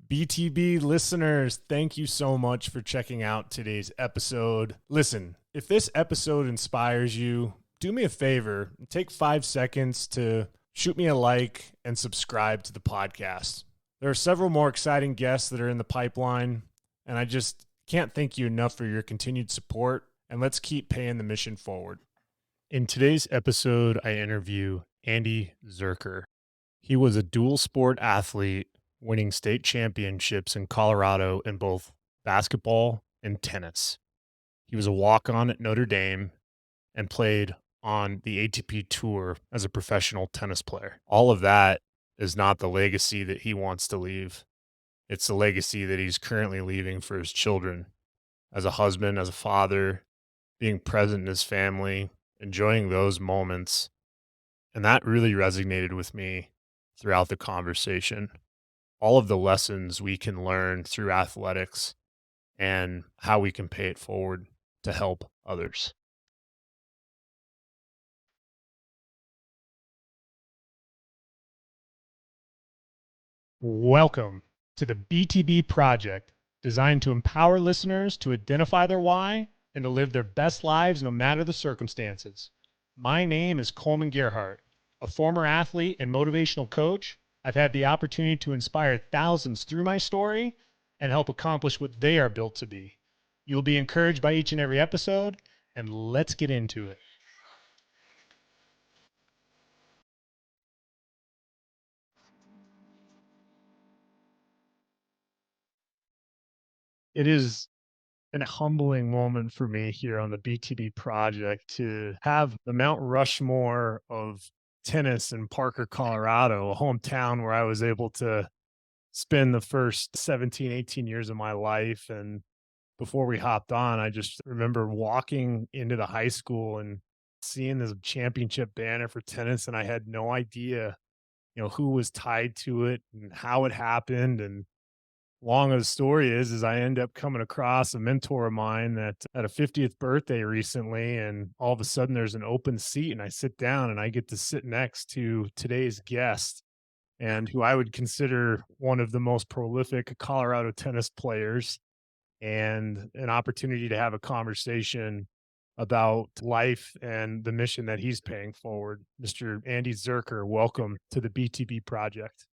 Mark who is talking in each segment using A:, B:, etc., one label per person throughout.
A: BTB listeners, thank you so much for checking out today's episode. Listen, if this episode inspires you, do me a favor, take 5 seconds to shoot me a like and subscribe to the podcast. There are several more exciting guests that are in the pipeline, and I just can't thank you enough for your continued support, and let's keep paying the mission forward. In today's episode, I interview Andy Zurcher. He was a dual sport athlete, winning state championships in Colorado in both basketball and tennis. He was a walk-on at Notre Dame and played on the ATP Tour as a professional tennis player. All of that is not the legacy that he wants to leave. It's the legacy that he's currently leaving for his children. As a husband, as a father, being present in his family, enjoying those moments. And that really resonated with me throughout the conversation. All of the lessons we can learn through athletics and how we can pay it forward to help others. Welcome to the BTB Project, designed to empower listeners to identify their why and to live their best lives no matter the circumstances. My name is Coleman Gerhardt, a former athlete and motivational coach. I've had the opportunity to inspire thousands through my story and help accomplish what they are built to be. You'll be encouraged by each and every episode, and let's get into it. It is a humbling moment for me here on the BTB Project to have the Mount Rushmore of tennis in Parker, Colorado, a hometown where I was able to spend the first 17, 18 years of my life. And before we hopped on, I just remember walking into the high school and seeing this championship banner for tennis. And I had no idea, who was tied to it and how it happened. And long of the story is I end up coming across a mentor of mine that had a 50th birthday recently, and all of a sudden there's an open seat and I sit down and I get to sit next to today's guest, and who I would consider one of the most prolific Colorado tennis players, and an opportunity to have a conversation about life and the mission that he's paying forward. Mr. Andy Zurcher, welcome to the BTB Project.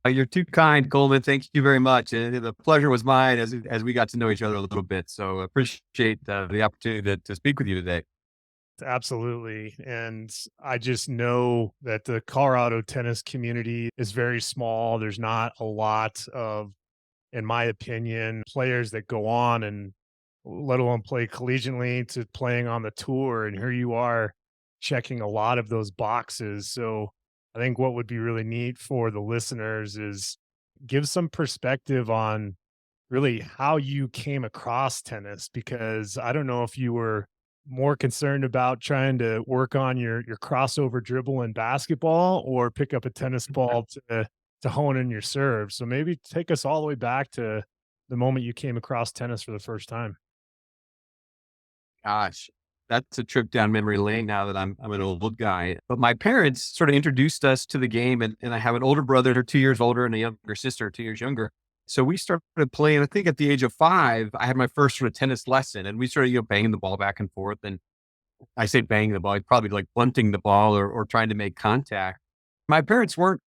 B: You're too kind, Coleman. Thank you very much. The pleasure was mine as we got to know each other a little bit. So I appreciate the opportunity to speak with you today.
A: Absolutely. And I just know that the Colorado tennis community is very small. There's not a lot of, in my opinion, players that go on and let alone play collegiately to playing on the tour. And here you are checking a lot of those boxes. So I think what would be really neat for the listeners is give some perspective on really how you came across tennis, because I don't know if you were more concerned about trying to work on your crossover dribble in basketball or pick up a tennis ball to hone in your serve. So maybe take us all the way back to the moment you came across tennis for the first time.
B: Gosh, that's a trip down memory lane now that I'm an old guy. But my parents sort of introduced us to the game, and I have an older brother, they're 2 years older, and a younger sister, 2 years younger. So we started playing, I think at the age of 5, I had my first sort of tennis lesson, and we started, banging the ball back and forth. And I say banging the ball, probably like bunting the ball or trying to make contact. My parents weren't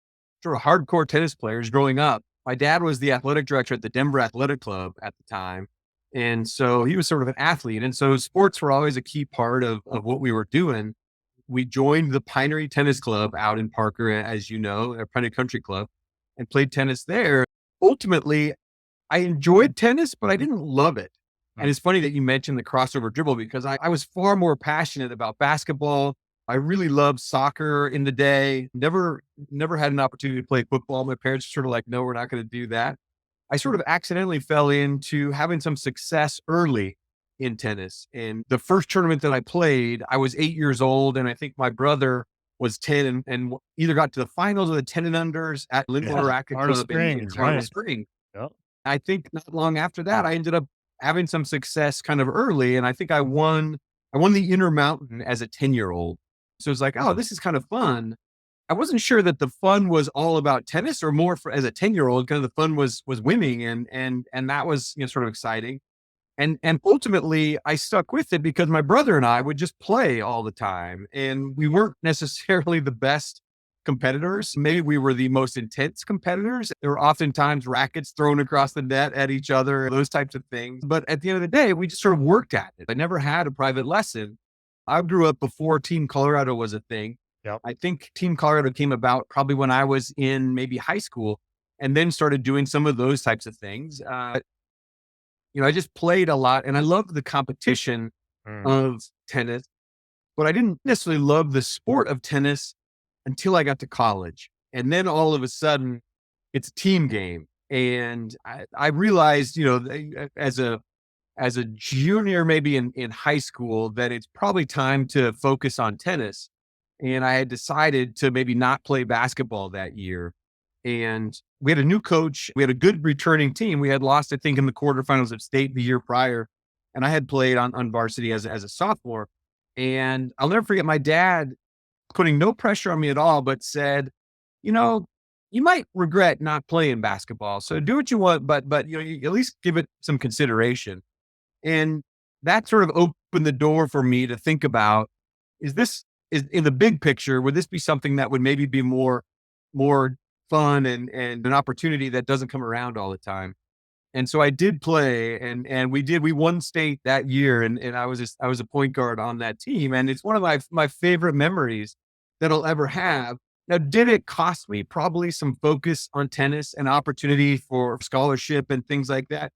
B: sort of hardcore tennis players growing up. My dad was the athletic director at the Denver Athletic Club at the time. And so he was sort of an athlete. And so sports were always a key part of what we were doing. We joined the Pinery Tennis Club out in Parker, as you know, a Pinery Country Club, and played tennis there. Ultimately, I enjoyed tennis, but I didn't love it. And it's funny that you mentioned the crossover dribble, because I was far more passionate about basketball. I really loved soccer in the day. Never had an opportunity to play football. My parents were sort of like, no, we're not going to do that. I sort of accidentally fell into having some success early in tennis. And the first tournament that I played, I was 8 years old. And I think my brother was 10 and either got to the finals of the 10 and unders at Lindler Racket Club in Colorado Springs. Yep. I think not long after that, I ended up having some success kind of early. And I think I won the Intermountain as a 10-year-old. So it's like, oh, this is kind of fun. I wasn't sure that the fun was all about tennis, or more for, as a 10-year-old, kind of the fun was winning, and that was, sort of exciting. And ultimately I stuck with it because my brother and I would just play all the time, and we weren't necessarily the best competitors. Maybe we were the most intense competitors. There were oftentimes rackets thrown across the net at each other, those types of things. But at the end of the day, we just sort of worked at it. I never had a private lesson. I grew up before Team Colorado was a thing.
A: Yep.
B: I think Team Colorado came about probably when I was in maybe high school, and then started doing some of those types of things. I just played a lot, and I loved the competition of tennis, but I didn't necessarily love the sport of tennis until I got to college. And then all of a sudden it's a team game. And I realized, as a junior, maybe in high school, that it's probably time to focus on tennis. And I had decided to maybe not play basketball that year. And we had a new coach. We had a good returning team. We had lost, I think, in the quarterfinals of state the year prior. And I had played on varsity as a sophomore. And I'll never forget my dad putting no pressure on me at all, but said, you might regret not playing basketball. So do what you want, but you at least give it some consideration. And that sort of opened the door for me to think about, is in the big picture, would this be something that would maybe be more fun and an opportunity that doesn't come around all the time? And so I did play, and we won state that year. And I was a point guard on that team. And it's one of my favorite memories that I'll ever have. Now, did it cost me probably some focus on tennis and opportunity for scholarship and things like that?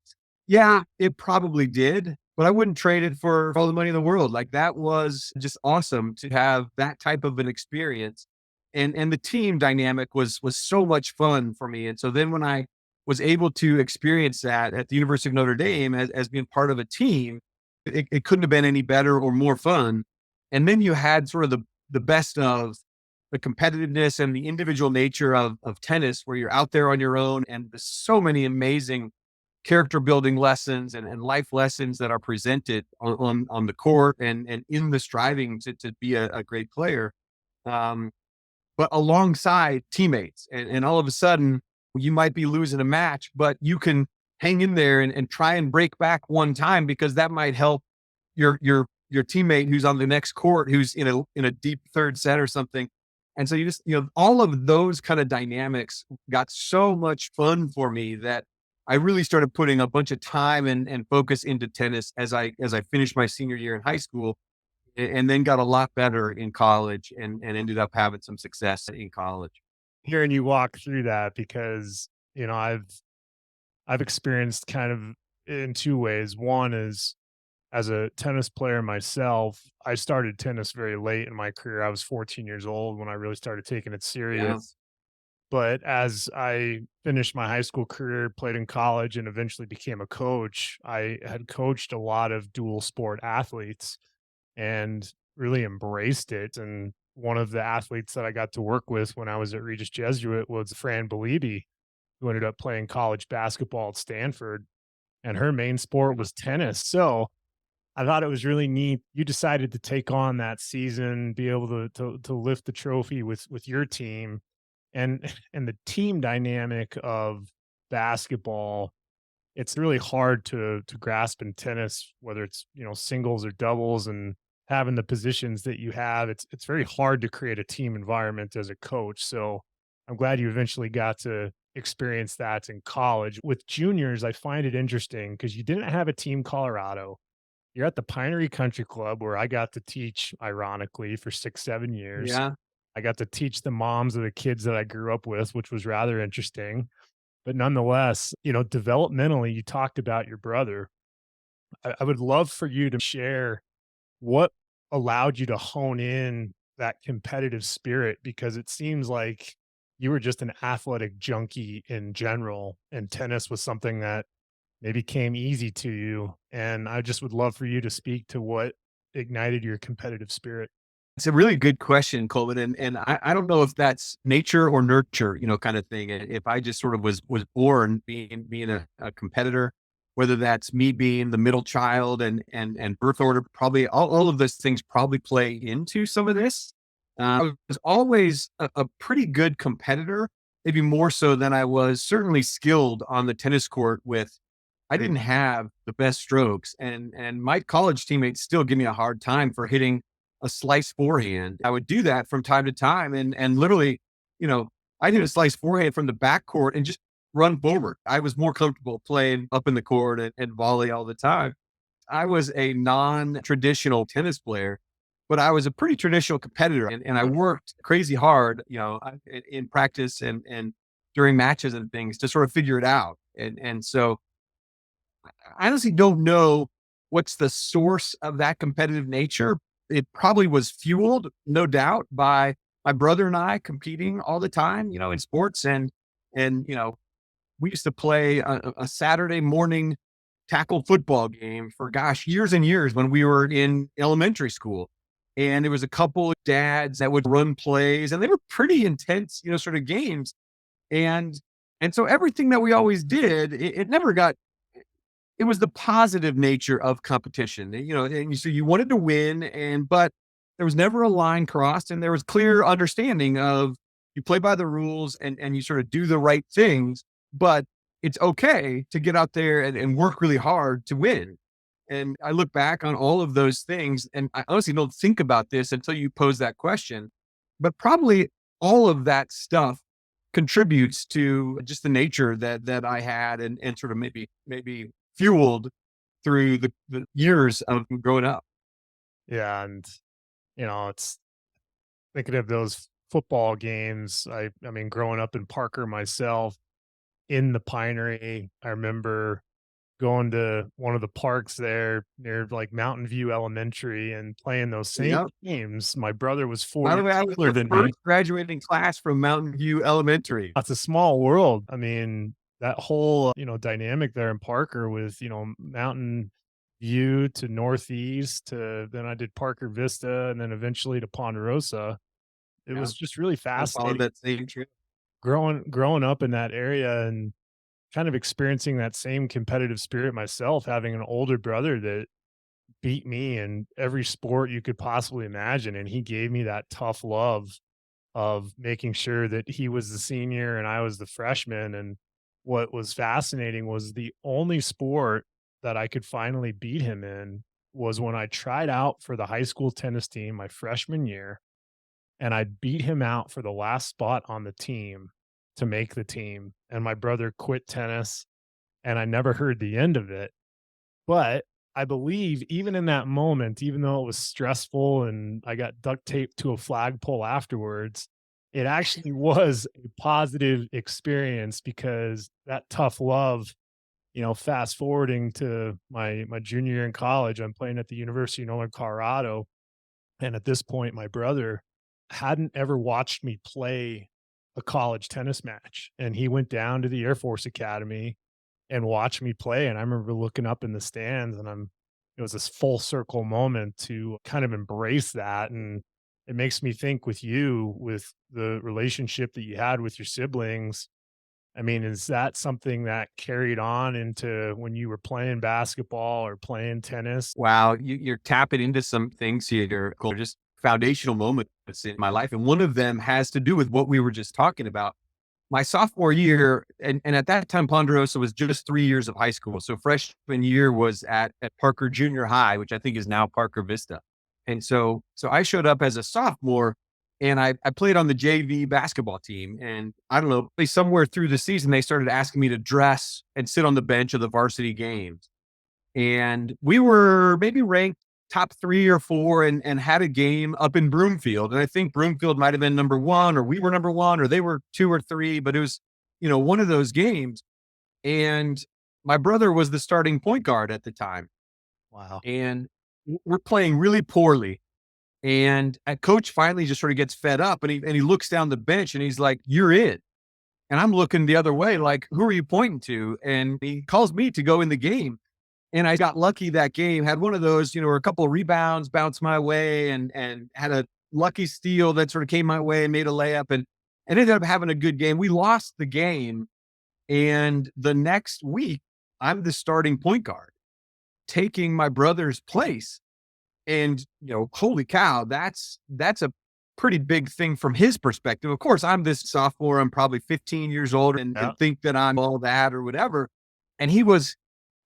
B: Yeah, it probably did, but I wouldn't trade it for all the money in the world. Like, that was just awesome to have that type of an experience. And the team dynamic was so much fun for me. And so then when I was able to experience that at the University of Notre Dame as being part of a team, it couldn't have been any better or more fun. And then you had sort of the best of the competitiveness and the individual nature of tennis, where you're out there on your own, and there's so many amazing character building lessons and life lessons that are presented on the court and in the striving to be a great player. But alongside teammates, and all of a sudden you might be losing a match, but you can hang in there and try and break back one time, because that might help your teammate who's on the next court, who's in a deep third set or something. And so you just, all of those kind of dynamics got so much fun for me that I really started putting a bunch of time and focus into tennis as I finished my senior year in high school, and then got a lot better in college, and ended up having some success in college.
A: Hearing you walk through that, because, I've experienced kind of in two ways. One is, as a tennis player myself, I started tennis very late in my career. I was 14 years old when I really started taking it serious.
B: Yeah.
A: But as I finished my high school career, played in college, and eventually became a coach, I had coached a lot of dual sport athletes and really embraced it. And one of the athletes that I got to work with when I was at Regis Jesuit was Fran Belibi, who ended up playing college basketball at Stanford. And her main sport was tennis. So I thought it was really neat. You decided to take on that season, be able to lift the trophy with your team, and and the team dynamic of basketball. It's really hard to grasp in tennis, whether it's, singles or doubles, and having the positions that you have. It's very hard to create a team environment as a coach. So I'm glad you eventually got to experience that in college. With juniors, I find it interesting because you didn't have a Team Colorado. You're at the Pinery Country Club, where I got to teach, ironically, for 6, 7 years.
B: Yeah.
A: I got to teach the moms of the kids that I grew up with, which was rather interesting. But nonetheless, developmentally, you talked about your brother. I would love for you to share what allowed you to hone in that competitive spirit, because it seems like you were just an athletic junkie in general, and tennis was something that maybe came easy to you. And I just would love for you to speak to what ignited your competitive spirit.
B: It's a really good question, Colvin. And I don't know if that's nature or nurture, kind of thing. If I just sort of was born being a competitor, whether that's me being the middle child and birth order, probably all of those things probably play into some of this. I was always a pretty good competitor, maybe more so than I was certainly skilled on the tennis court with. I didn't have the best strokes, and my college teammates still give me a hard time for hitting a slice forehand. I would do that from time to time, and literally, you know, I did a slice forehand from the backcourt and just run forward. I was more comfortable playing up in the court and volley all the time. I was a non-traditional tennis player, but I was a pretty traditional competitor, and I worked crazy hard, in practice and during matches and things to sort of figure it out. And so I honestly don't know what's the source of that competitive nature. It probably was fueled, no doubt, by my brother and I competing all the time, in sports. And we used to play a Saturday morning tackle football game for, gosh, years and years when we were in elementary school. And there was a couple of dads that would run plays, and they were pretty intense, sort of games. And and so everything that we always did, it never got, it was the positive nature of competition, and so you wanted to win, but there was never a line crossed, and there was clear understanding of you play by the rules and you sort of do the right things, but it's okay to get out there and work really hard to win. And I look back on all of those things, and I honestly don't think about this until you pose that question, but probably all of that stuff contributes to just the nature that I had and sort of maybe fueled through the years of growing up.
A: Yeah, and it's thinking of those football games. I mean, growing up in Parker myself, in the Pinery, I remember going to one of the parks there near like Mountain View Elementary and playing those same
B: Yep.
A: games. My brother was 4
B: By the
A: years
B: way, I was
A: older
B: the
A: than me.
B: first graduating class from Mountain View Elementary.
A: It's a small world. I mean, that whole, dynamic there in Parker with, Mountain View to Northeast to then I did Parker Vista and then eventually to Ponderosa. It
B: Yeah,
A: was just really
B: I followed
A: fascinating
B: that same trip.
A: growing up in that area and kind of experiencing that same competitive spirit myself, having an older brother that beat me in every sport you could possibly imagine. And he gave me that tough love of making sure that he was the senior and I was the freshman. And what was fascinating was the only sport that I could finally beat him in was when I tried out for the high school tennis team my freshman year. And I beat him out for the last spot on the team to make the team. And my brother quit tennis and I never heard the end of it. But I believe even in that moment, even though it was stressful and I got duct taped to a flagpole afterwards, it actually was a positive experience because that tough love, fast forwarding to my junior year in college, I'm playing at the University of Northern Colorado. And at this point, my brother hadn't ever watched me play a college tennis match. And he went down to the Air Force Academy and watch me play. And I remember looking up in the stands and it was this full circle moment to kind of embrace that. And it makes me think with you, with the relationship that you had with your siblings. I mean, is that something that carried on into when you were playing basketball or playing tennis?
B: Wow, you're tapping into some things here, Cole, just foundational moments in my life. And one of them has to do with what we were just talking about. My sophomore year, and at that time, Ponderosa was just 3 years of high school. So freshman year was at Parker Junior High, which I think is now Parker Vista. And so I showed up as a sophomore and I played on the JV basketball team. And I don't know, somewhere through the season, they started asking me to dress and sit on the bench of the varsity games. And we were maybe ranked top 3 or 4 and had a game up in Broomfield. And I think Broomfield might have been number 1 or we were number 1 or they were 2 or 3, but it was, one of those games. And my brother was the starting point guard at the time.
A: Wow.
B: And we're playing really poorly. And a coach finally just sort of gets fed up and he looks down the bench and he's like, "You're it." And I'm looking the other way, like, "Who are you pointing to?" And he calls me to go in the game. And I got lucky that game, had one of those, where a couple of rebounds bounced my way and had a lucky steal that sort of came my way and made a layup and ended up having a good game. We lost the game. And the next week, I'm the starting point guard, taking my brother's place. And, holy cow, that's a pretty big thing from his perspective. Of course, I'm this sophomore, I'm probably 15 years old and think that I'm all that or whatever. And he was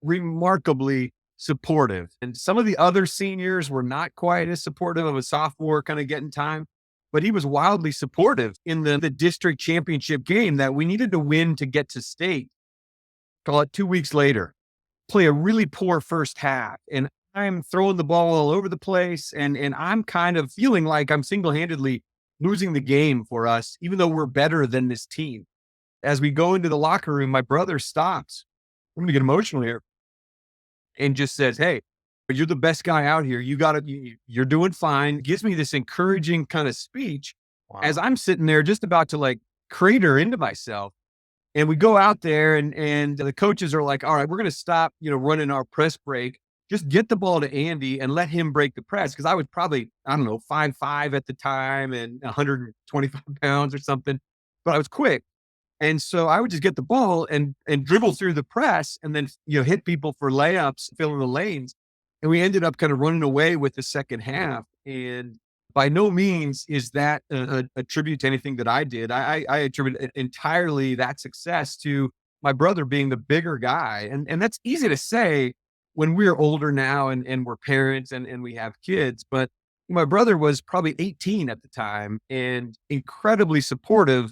B: remarkably supportive. And some of the other seniors were not quite as supportive of a sophomore kind of getting time, but he was wildly supportive in the district championship game that we needed to win to get to state. Call it 2 weeks later, play a really poor first half. And I'm throwing the ball all over the place. And I'm kind of feeling like I'm single-handedly losing the game for us, even though we're better than this team. As we go into the locker room, my brother stops. I'm going to get emotional here. And just says, "Hey, you're the best guy out here. You're doing fine." Gives me this encouraging kind of speech as I'm sitting there just about to like crater into myself. And we go out there and the coaches are like, "All right, we're going to stop, running our press break. Just get the ball to Andy and let him break the press." Cause I was probably, I don't know, 5'5" at the time and 125 pounds or something, but I was quick. And so I would just get the ball and dribble through the press and then, hit people for layups, fill in the lanes. And we ended up kind of running away with the second half. And by no means is that a tribute to anything that I did. I attribute entirely that success to my brother being the bigger guy. And that's easy to say when we're older now and we're parents and we have kids. But my brother was probably 18 at the time and incredibly supportive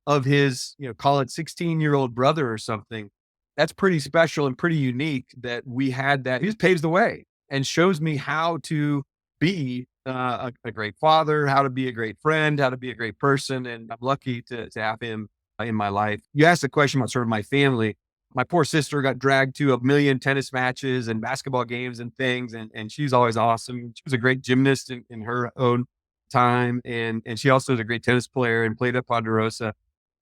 B: of his, call it 16-year-old brother or something. That's pretty special and pretty unique that we had that. He just paves the way and shows me how to be a great father, how to be a great friend, how to be a great person. And I'm lucky to have him in my life. You asked a question about sort of my family. My poor sister got dragged to a million tennis matches and basketball games and things. And she's always awesome. She was a great gymnast in her own time. And she also is a great tennis player and played at Ponderosa.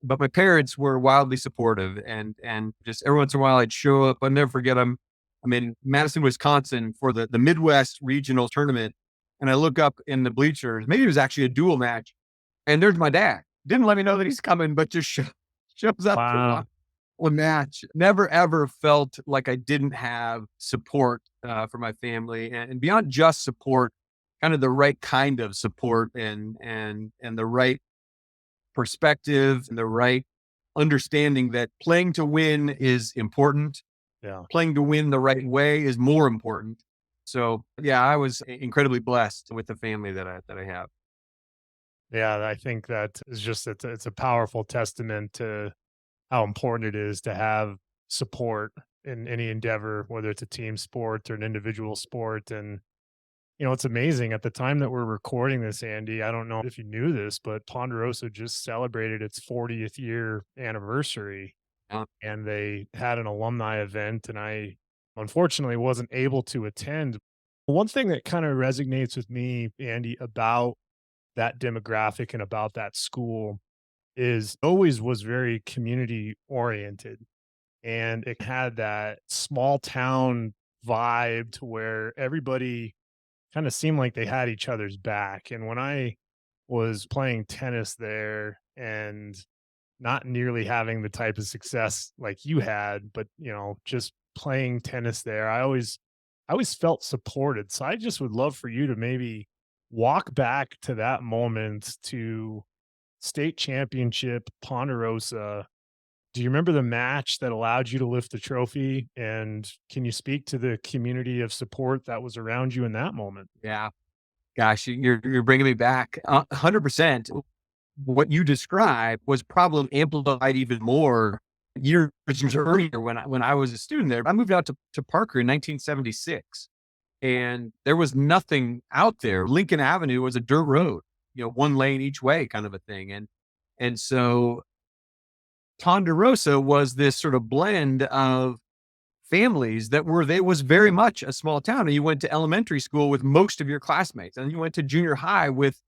B: But my parents were wildly supportive and just every once in a while I'd show up. I'll never forget I'm in Madison, Wisconsin for the Midwest regional tournament. And I look up in the bleachers, maybe it was actually a dual match. And there's my dad. Didn't let me know that he's coming, but just shows up to one match. Never, ever felt like I didn't have support for my family and beyond just support, kind of the right kind of support and the right perspective and the right understanding that playing to win is important.
A: Yeah.
B: Playing to win the right way is more important. So yeah, I was incredibly blessed with the family that I have.
A: Yeah, I think that is just it's a powerful testament to how important it is to have support in any endeavor, whether it's a team sport or an individual sport. And it's amazing at the time that we're recording this, Andy. I don't know if you knew this, but Ponderosa just celebrated its 40th year anniversary and they had an alumni event. And I unfortunately wasn't able to attend. One thing that kind of resonates with me, Andy, about that demographic and about that school is always was very community oriented. And it had that small town vibe to where everybody kind of seemed like they had each other's back. And when I was playing tennis there and not nearly having the type of success like you had, but just playing tennis there, I always felt supported. So I just would love for you to maybe walk back to that moment to state championship Ponderosa. Do you remember the match that allowed you to lift the trophy? And can you speak to the community of support that was around you in that moment?
B: Yeah. Gosh, you're bringing me back 100%. What you described was probably amplified even more years earlier when I was a student there. I moved out to Parker in 1976 and there was nothing out there. Lincoln Avenue was a dirt road, one lane each way kind of a thing. And so Ponderosa was this sort of blend of families that was very much a small town. And you went to elementary school with most of your classmates and you went to junior high with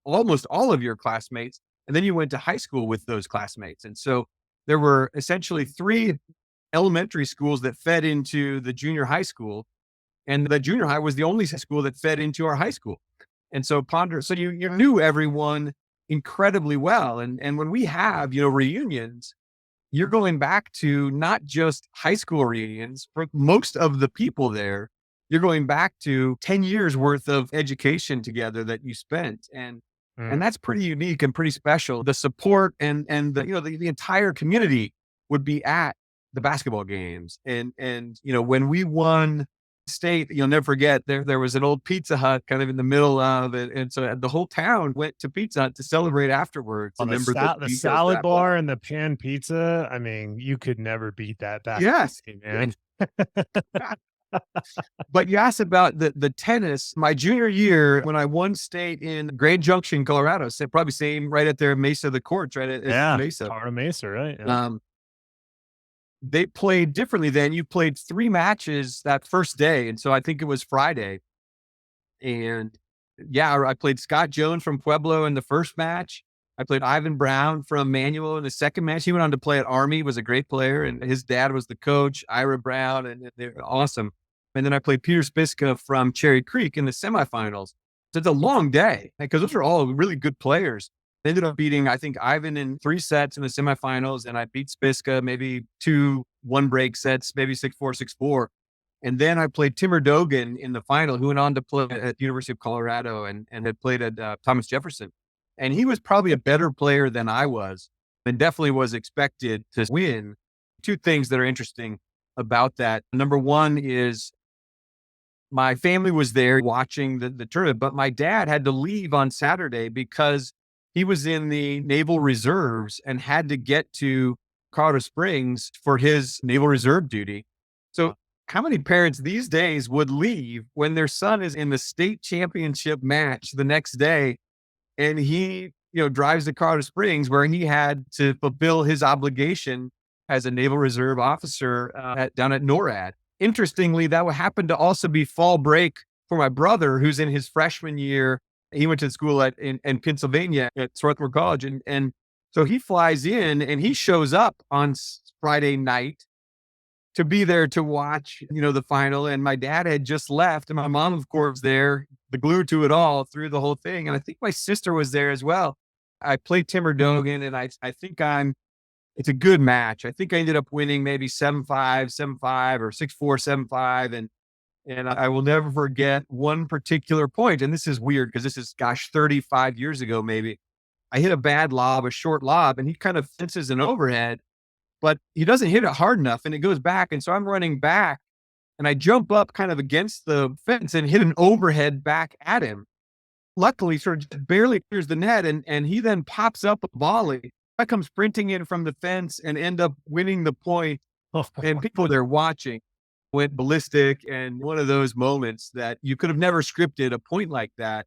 B: almost all of your classmates. And then you went to high school with those classmates. And so there were essentially 3 elementary schools that fed into the junior high school. And the junior high was the only school that fed into our high school. And so so you knew everyone incredibly well. And when we have, reunions, you're going back to not just high school reunions. For most of the people there, you're going back to 10 years worth of education together that you spent. And And that's pretty unique and pretty special. The support and the entire community would be at the basketball games. And when we won state, you'll never forget, there was an old Pizza Hut kind of in the middle of it. And so the whole town went to Pizza Hut to celebrate afterwards.
A: Oh, the salad bar and the pan pizza. I mean, you could never beat that back.
B: Yes,
A: man.
B: But you asked about the tennis. My junior year, when I won state in Grand Junction, Colorado, so probably same right at their Mesa, the courts, right at Mesa.
A: Colorado Mesa, right? Yeah.
B: They played differently then. You played 3 matches that first day. And so I think it was Friday. And I played Scott Jones from Pueblo in the first match. I played Ivan Brown from Manual in the second match. He went on to play at Army, was a great player. And his dad was the coach, Ira Brown, and they're awesome. And then I played Peter Spiska from Cherry Creek in the semifinals. So it's a long day because those are all really good players. They ended up beating, I think, Ivan in 3 sets in the semifinals, and I beat Spiska maybe 2 one-break sets, maybe 6-4, 6-4. And then I played Timur Dogan in the final, who went on to play at the University of Colorado and had played at Thomas Jefferson. And he was probably a better player than I was, and definitely was expected to win. 2 things that are interesting about that. Number one is my family was there watching the tournament, but my dad had to leave on Saturday because he was in the Naval Reserves and had to get to Colorado Springs for his Naval Reserve duty. So how many parents these days would leave when their son is in the state championship match the next day and he, drives to Colorado Springs where he had to fulfill his obligation as a Naval Reserve officer down at NORAD? Interestingly, that would happen to also be fall break for my brother, who's in his freshman year. He went to school in Pennsylvania at Swarthmore College. And so he flies in and he shows up on Friday night to be there to watch, the final. And my dad had just left. And my mom, of course, there, the glue to it all through the whole thing. And I think my sister was there as well. I played Timur Dogan, and I think it's a good match. I think I ended up winning maybe 7-5, 7-5 or 6-4, 7-5. And I will never forget one particular point. And this is weird because this is, 35 years ago, maybe. I hit a short lob, and he kind of fences an overhead, but he doesn't hit it hard enough and it goes back. And so I'm running back and I jump up kind of against the fence and hit an overhead back at him. Luckily, sort of just barely clears the net. And he then pops up a volley. I come sprinting in from the fence and end up winning the point. And people there watching went ballistic. And one of those moments that you could have never scripted a point like that,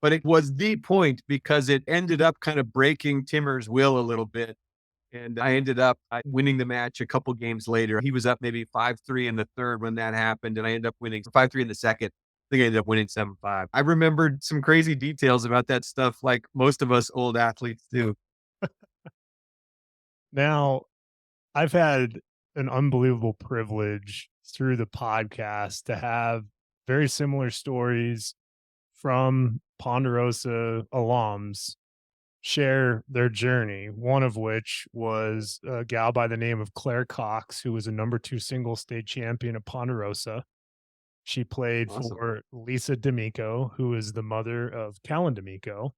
B: but it was the point because it ended up kind of breaking Timur's will a little bit. And I ended up winning the match a couple games later. He was up maybe 5-3 in the third when that happened. And I ended up winning 5-3 in the second. I think I ended up winning 7-5. I remembered some crazy details about that stuff, like most of us old athletes do.
A: Now, I've had an unbelievable privilege through the podcast to have very similar stories from Ponderosa alums share their journey, one of which was a gal by the name of Claire Cox, who was a number 2 single state champion at Ponderosa. She played for Lisa D'Amico, who is the mother of Kellen D'Amico.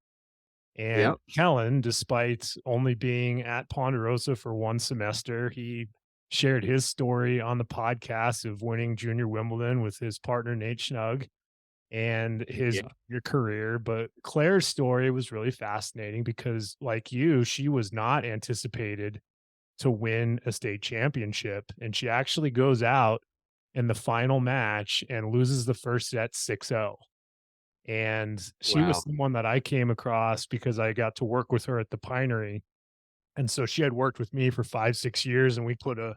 A: And Kellen, despite only being at Ponderosa for 1 semester, he shared his story on the podcast of winning Junior Wimbledon with his partner, Nate Schnug, and your career. But Claire's story was really fascinating because, like you, she was not anticipated to win a state championship. And she actually goes out in the final match and loses the first set 6-0. And she was someone that I came across because I got to work with her at the Pinery. And so she had worked with me for 5-6 years, and we put a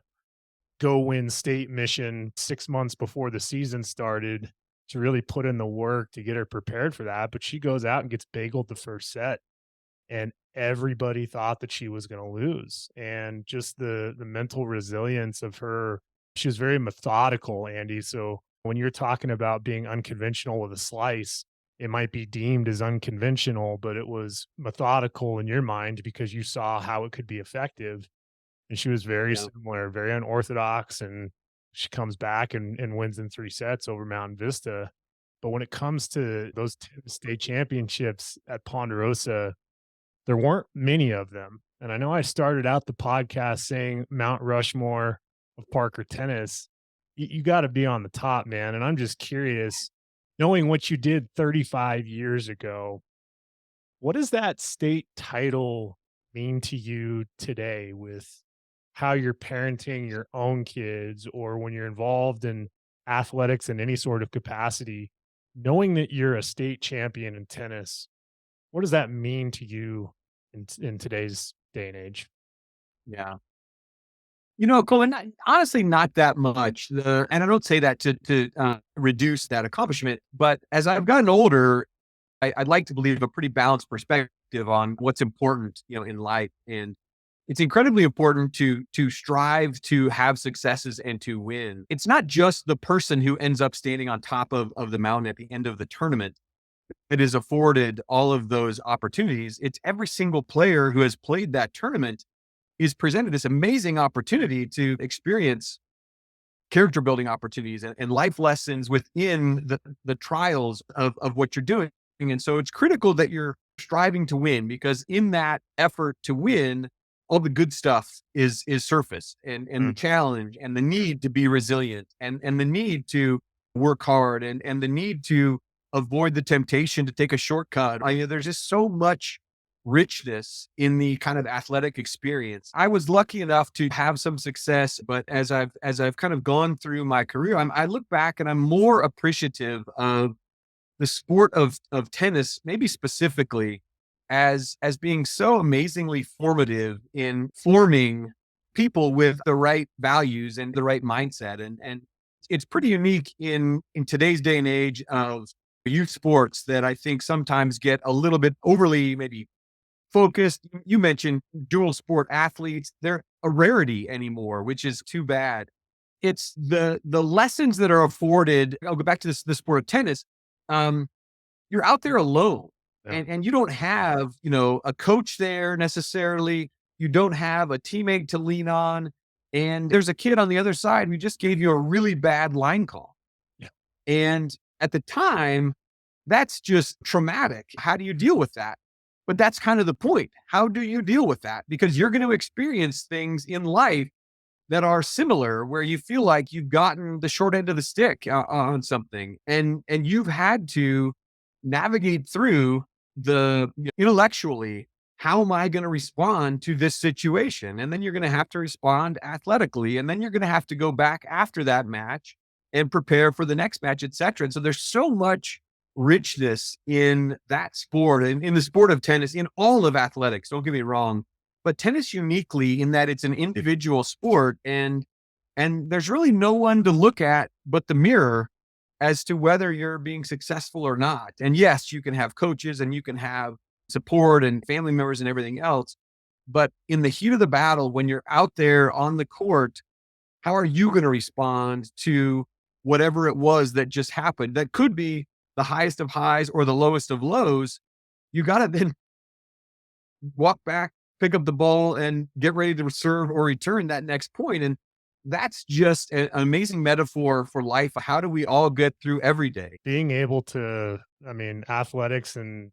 A: go win state mission 6 months before the season started to really put in the work to get her prepared for that. But she goes out and gets bageled the first set, and everybody thought that she was going to lose. And just the mental resilience of her, she was very methodical, Andy. So when you're talking about being unconventional with a slice, it might be deemed as unconventional, but it was methodical in your mind because you saw how it could be effective. And she was very similar, very unorthodox. And she comes back and wins in 3 sets over Mountain Vista. But when it comes to those state championships at Ponderosa, there weren't many of them. And I know I started out the podcast saying Mount Rushmore of Parker tennis. You got to be on the top, man. And I'm just curious, knowing what you did 35 years ago, what does that state title mean to you today with how you're parenting your own kids or when you're involved in athletics in any sort of capacity, knowing that you're a state champion in tennis, what does that mean to you in today's day and age?
B: Yeah. Colin, honestly, not that much. And I don't say that to reduce that accomplishment, but as I've gotten older, I'd like to believe a pretty balanced perspective on what's important, in life. And it's incredibly important to strive to have successes and to win. It's not just the person who ends up standing on top of the mountain at the end of the tournament that is afforded all of those opportunities. It's every single player who has played that tournament is presented this amazing opportunity to experience character building opportunities and life lessons within the trials of what you're doing. And so it's critical that you're striving to win, because in that effort to win, all the good stuff is surface, and the challenge and the need to be resilient and the need to work hard and the need to avoid the temptation to take a shortcut. There's just so much richness in the kind of athletic experience. I was lucky enough to have some success, but as I've kind of gone through my career, I look back and I'm more appreciative of the sport of tennis, maybe specifically as being so amazingly formative in forming people with the right values and the right mindset. And it's pretty unique in today's day and age of youth sports that I think sometimes get a little bit overly maybe focused. You mentioned dual sport athletes. They're a rarity anymore, which is too bad. It's the lessons that are afforded. I'll go back to the sport of tennis. You're out there alone, and you don't have, a coach there necessarily. You don't have a teammate to lean on. And there's a kid on the other side who just gave you a really bad line call.
A: Yeah.
B: And at the time, that's just traumatic. How do you deal with that? But that's kind of the point. How do you deal with that? Because you're going to experience things in life that are similar, where you feel like you've gotten the short end of the stick on something, and you've had to navigate through the intellectually, how am I going to respond to this situation? And then you're going to have to respond athletically, and then you're going to have to go back after that match and prepare for the next match, et cetera. And so there's so much richness in that sport and in the sport of tennis, in all of athletics, don't get me wrong, but tennis uniquely in that it's an individual sport, and there's really no one to look at but the mirror as to whether you're being successful or not. And yes, you can have coaches and you can have support and family members and everything else, but in the heat of the battle, when you're out there on the court, how are you going to respond to whatever it was that just happened? That could be the highest of highs or the lowest of lows. You got to then walk back, pick up the ball, and get ready to serve or return that next point. And that's just an amazing metaphor for life. How do we all get through every day?
A: Being able to, athletics and,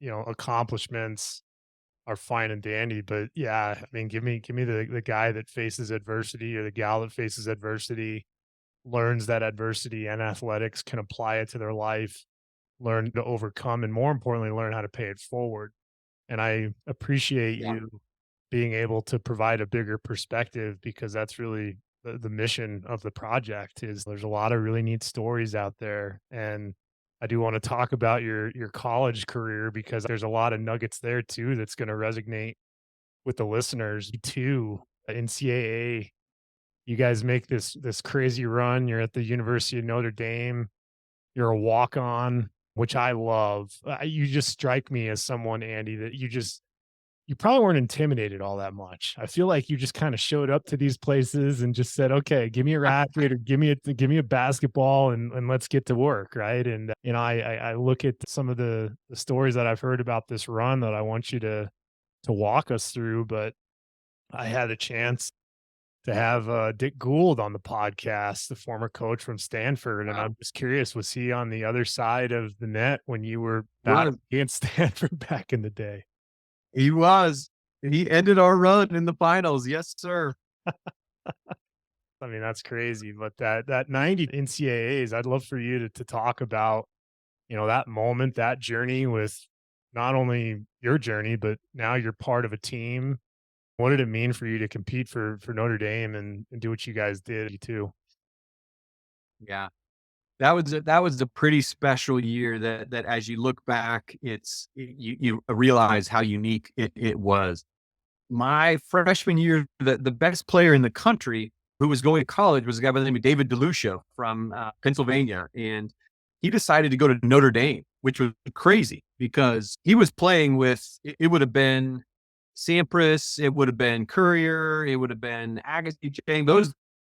A: accomplishments are fine and dandy, but yeah, give me the guy that faces adversity or the gal that faces adversity, learns that adversity and athletics, can apply it to their life, learn to overcome, and more importantly, learn how to pay it forward. And I appreciate you being able to provide a bigger perspective, because that's really the mission of the project. Is there's a lot of really neat stories out there. And I do want to talk about your college career, because there's a lot of nuggets there too that's going to resonate with the listeners too. NCAA, you guys make this crazy run. You're at the University of Notre Dame. You're a walk-on, which I love. You just strike me as someone, Andy, that you probably weren't intimidated all that much. I feel like you just kind of showed up to these places and just said, okay, give me a racket or give me a basketball and let's get to work. Right. And, I look at some of the stories that I've heard about this run that I want you to walk us through, but I had a chance to have Dick Gould on the podcast, the former coach from Stanford. And I'm just curious, was he on the other side of the net when you were battling against Stanford back in the day?
B: He was. He ended our run in the finals. Yes, sir.
A: I mean, that's crazy. But that 90 NCAAs, I'd love for you to talk about, that moment, that journey with not only your journey, but now you're part of a team. What did it mean for you to compete for Notre Dame and do what you guys did too?
B: Yeah. That was a pretty special year that as you look back, you realize how unique it was. My freshman year, the best player in the country who was going to college was a guy by the name of David DeLucia from Pennsylvania. And he decided to go to Notre Dame, which was crazy because he was playing with, it would have been Sampras, it would have been Courier, it would have been Agassi, Chang.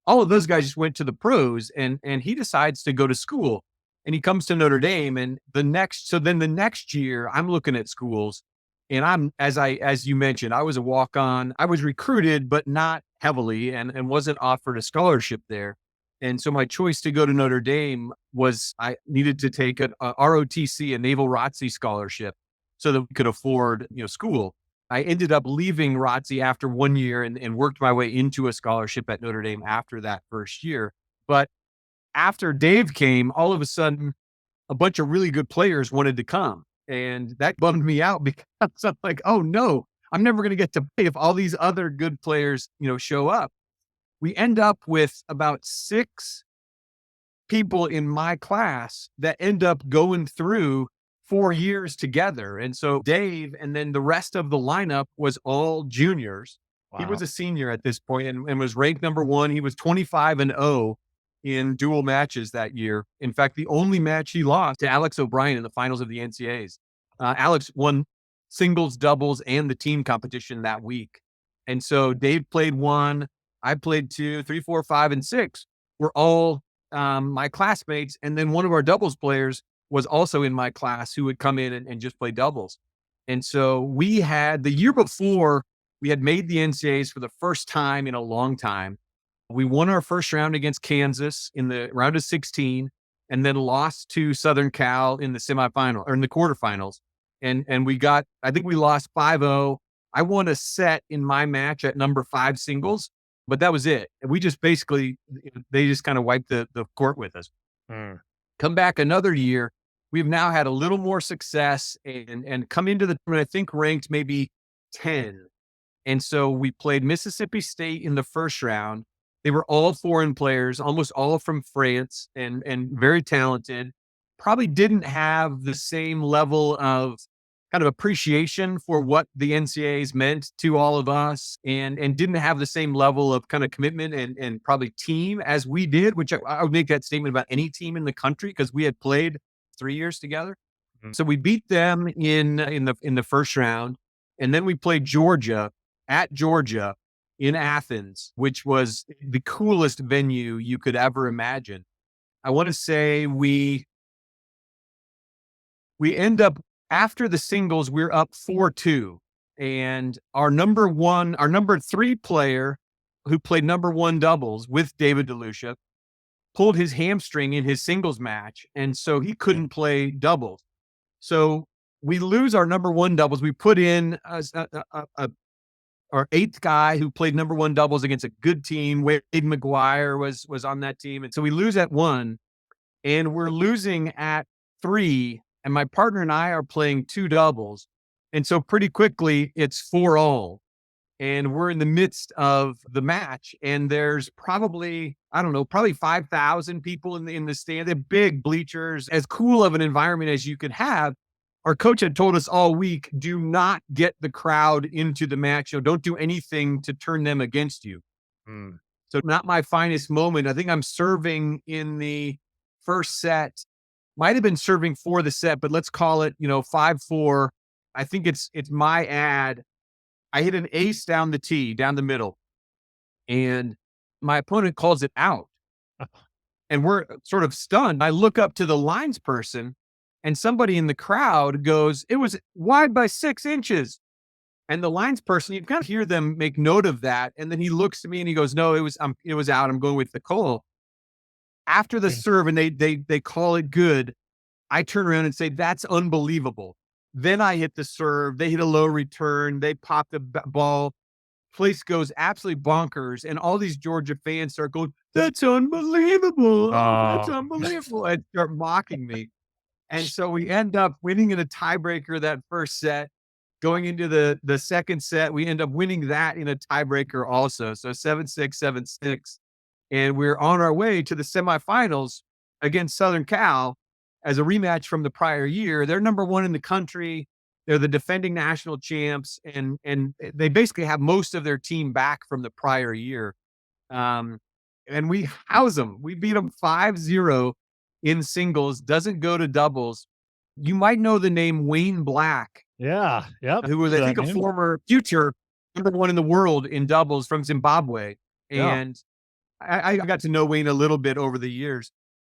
B: All of those guys just went to the pros, and he decides to go to school, and he comes to Notre Dame. And the next year, I'm looking at schools, and as you mentioned, I was a walk on. I was recruited, but not heavily, and wasn't offered a scholarship there. And so my choice to go to Notre Dame was I needed to take a ROTC, a Naval ROTC scholarship, so that we could afford school. I ended up leaving ROTC after 1 year and worked my way into a scholarship at Notre Dame after that first year. But after Dave came, all of a sudden, a bunch of really good players wanted to come. And that bummed me out because I'm like, oh no, I'm never going to get to play if all these other good players, show up. We end up with about 6 people in my class that end up going through 4 years together. And so Dave and then the rest of the lineup was all juniors. Wow. He was a senior at this point and was ranked number 1. He was 25-0 in dual matches that year. In fact, the only match he lost to Alex O'Brien in the finals of the NCAAs. Alex won singles, doubles, and the team competition that week. And so Dave played 1, I played 2, 3, 4, 5, and 6 were all my classmates. And then one of our doubles players was also in my class who would come in and just play doubles. And so we had the year before, we had made the NCAAs for the first time in a long time. We won our first round against Kansas in the round of 16 and then lost to Southern Cal in the semifinal or in the quarterfinals. And I think we lost 5-0. I won a set in my match at number 5 singles, but that was it. And we just basically, they just kind of wiped the court with us. Come back another year. We've now had a little more success and come into the tournament, I think ranked maybe 10. And so we played Mississippi State in the first round. They were all foreign players, almost all from France and very talented. Probably didn't have the same level of kind of appreciation for what the NCAAs meant to all of us and didn't have the same level of kind of commitment and probably team as we did, which I would make that statement about any team in the country because we had played 3 years together. Mm-hmm. So we beat them in the first round. And then we played Georgia at Georgia in Athens, which was the coolest venue you could ever imagine. I want to say we end up after the singles, we're up 4-2. And our number 3 player who played number 1 doubles with David DeLucia pulled his hamstring in his singles match. And so he couldn't play doubles. So we lose our number 1 doubles. We put in our 8th guy who played number 1 doubles against a good team. Wade McGuire was on that team. And so we lose at 1 and we're losing at 3. And my partner and I are playing 2 doubles. And so pretty quickly it's 4-all. And we're in the midst of the match. And there's probably 5,000 people in the stand. They're big bleachers, as cool of an environment as you could have. Our coach had told us all week, do not get the crowd into the match. Don't do anything to turn them against you. So not my finest moment. I think I'm serving in the first set. Might have been serving for the set, but let's call it, 5-4. I think it's my ad. I hit an ace down the tee, down the middle, and my opponent calls it out. And we're sort of stunned. I look up to the lines person, and somebody in the crowd goes, "It was wide by 6 inches." And the lines person, you kind of hear them make note of that. And then he looks at me and he goes, no, it was out. I'm going with Nicole. After the serve and they call it good, I turn around and say, that's unbelievable. Then I hit the serve. They hit a low return. They pop the ball. Place goes absolutely bonkers. And all these Georgia fans start going, that's unbelievable. Oh, that's unbelievable. And start mocking me. And so we end up winning in a tiebreaker that first set. Going into the second set, we end up winning that in a tiebreaker also. So 7-6, 7-6. And we're on our way to the semifinals against Southern Cal as a rematch from the prior year. They're number one in the country. They're the defending national champs, and they basically have most of their team back from the prior year. And we house them. We beat them 5-0 in singles, doesn't go to doubles. You might know the name Wayne Black.
A: Yeah. Yep.
B: Who was, I think, a former future number one in the world in doubles from Zimbabwe. And I got to know Wayne a little bit over the years.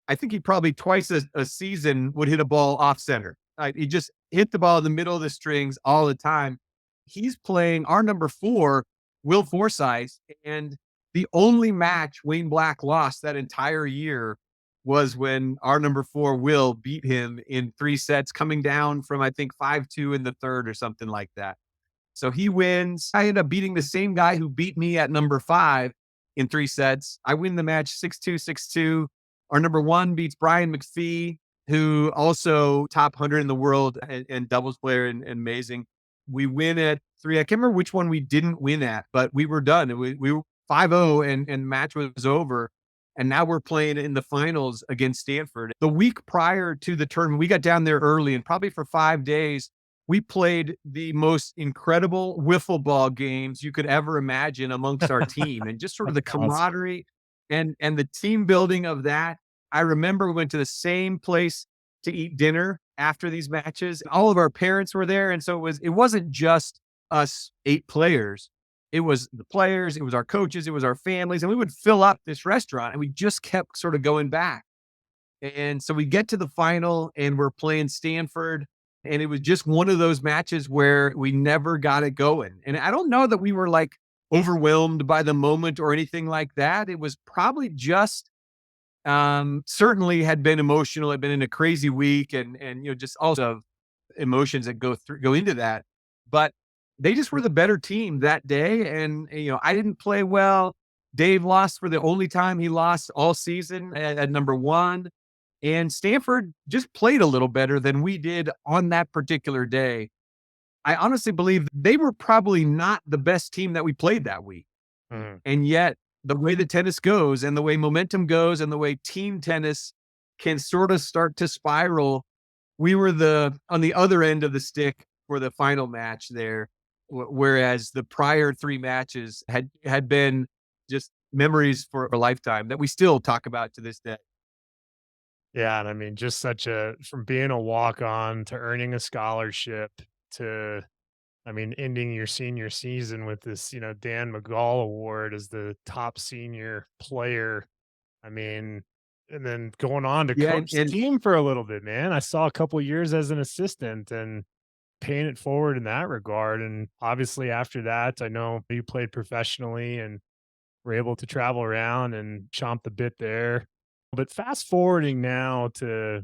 B: I think he probably twice a season would hit a ball off center. He just hit the ball in the middle of the strings all the time. He's playing our number 4, Will Forsyth, and the only match Wayne Black lost that entire year was when our number 4, Will, beat him in 3 sets, coming down from, I think, 5-2 in the third or something like that. So he wins. I end up beating the same guy who beat me at number 5 in 3 sets. I win the match 6-2, 6-2. Our number 1 beats Brian McPhee, who also top 100 in the world and doubles player and amazing. We win at 3. I can't remember which one we didn't win at, but we were done. We were 5-0 and match was over. And now we're playing in the finals against Stanford. The week prior to the tournament, we got down there early, and probably for 5 days, we played the most incredible wiffle ball games you could ever imagine amongst our team. And just sort of the camaraderie and the team building of that. I remember we went to the same place to eat dinner after these matches. All of our parents were there. And so it wasn't just us 8 players. It was the players, it was our coaches, it was our families, and we would fill up this restaurant, and we just kept sort of going back. And so we get to the final, and we're playing Stanford, and it was just one of those matches where we never got it going. And I don't know that we were like overwhelmed by the moment or anything like that. It was probably just certainly had been emotional, had been in a crazy week, and just also emotions that go into that. But they just were the better team that day. And, I didn't play well. Dave lost for the only time he lost all season at number 1. And Stanford just played a little better than we did on that particular day. I honestly believe they were probably not the best team that we played that week. And yet the way the tennis goes and the way momentum goes and the way team tennis can sort of start to spiral, we were on the other end of the stick for the final match there. Whereas the prior 3 matches had been just memories for a lifetime that we still talk about to this day.
A: Yeah. And I mean, just from being a walk-on to earning a scholarship to, ending your senior season with this, Dan McGall Award as the top senior player. And then going on to coach the team for a little bit, man. I saw a couple years as an assistant and paying it forward in that regard. And obviously after that, I know you played professionally and were able to travel around and chomp the bit there. But fast forwarding now to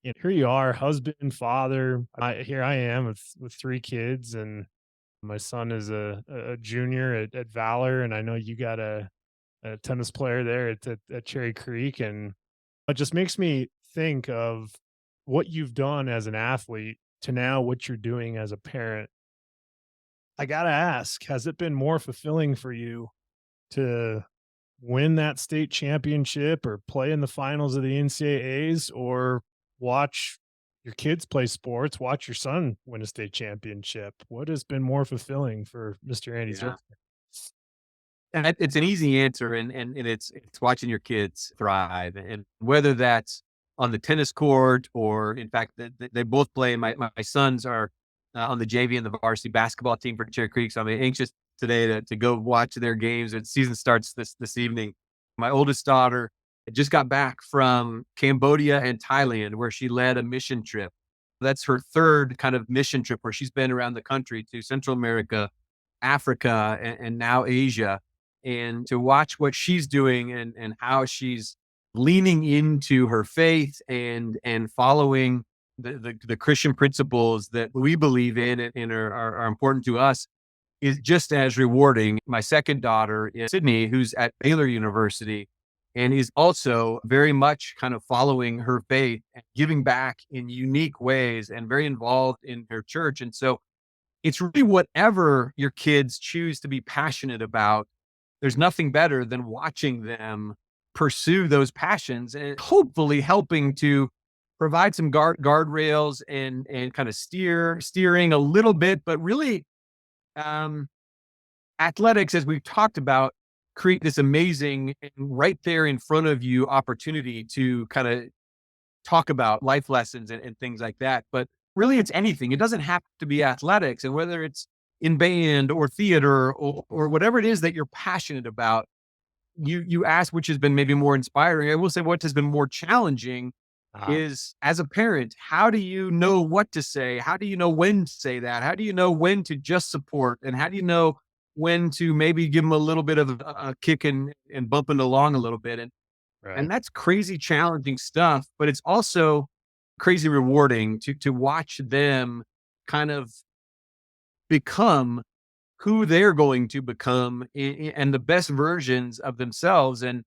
A: here you are, husband, father. Here I am with 3 kids, and my son is a junior at Valor, and I know you got a tennis player there at Cherry Creek, and it just makes me think of what you've done as an athlete to now what you're doing as a parent. I got to ask, has it been more fulfilling for you to win that state championship or play in the finals of the NCAAs or watch your kids play sports, watch your son win a state championship? What has been more fulfilling for Mr. Andy Zurcher?
B: And it's an easy answer, and it's watching your kids thrive, and whether that's on the tennis court or, in fact, they both play. My sons are on the JV and the varsity basketball team for Cherry Creek, so I'm anxious today to go watch their games. The season starts this evening. My oldest daughter just got back from Cambodia and Thailand, where she led a mission trip. That's her third kind of mission trip where she's been around the country to Central America, Africa, and now Asia. And to watch what she's doing and how she's leaning into her faith and following the Christian principles that we believe in and are important to us is just as rewarding. My second daughter is Sydney, who's at Baylor University, and is also very much kind of following her faith and giving back in unique ways and very involved in her church. And so it's really whatever your kids choose to be passionate about. There's nothing better than watching them pursue those passions and hopefully helping to provide some guardrails and kind of steering a little bit, but really um, athletics, as we've talked about, create this amazing and right there in front of you opportunity to kind of talk about life lessons and things like that. But really, it's anything. It doesn't have to be athletics. And whether it's in band or theater or whatever it is that you're passionate about, you ask which has been maybe more inspiring. I will say what has been more challenging is, as a parent, how do you know what to say? How do you know when to say that? How do you know when to just support? And how do you know when to maybe give them a little bit of a kick and bumping along a little bit? And
A: Right.
B: that's crazy challenging stuff, but it's also crazy rewarding to watch them kind of become who they're going to become and the best versions of themselves. And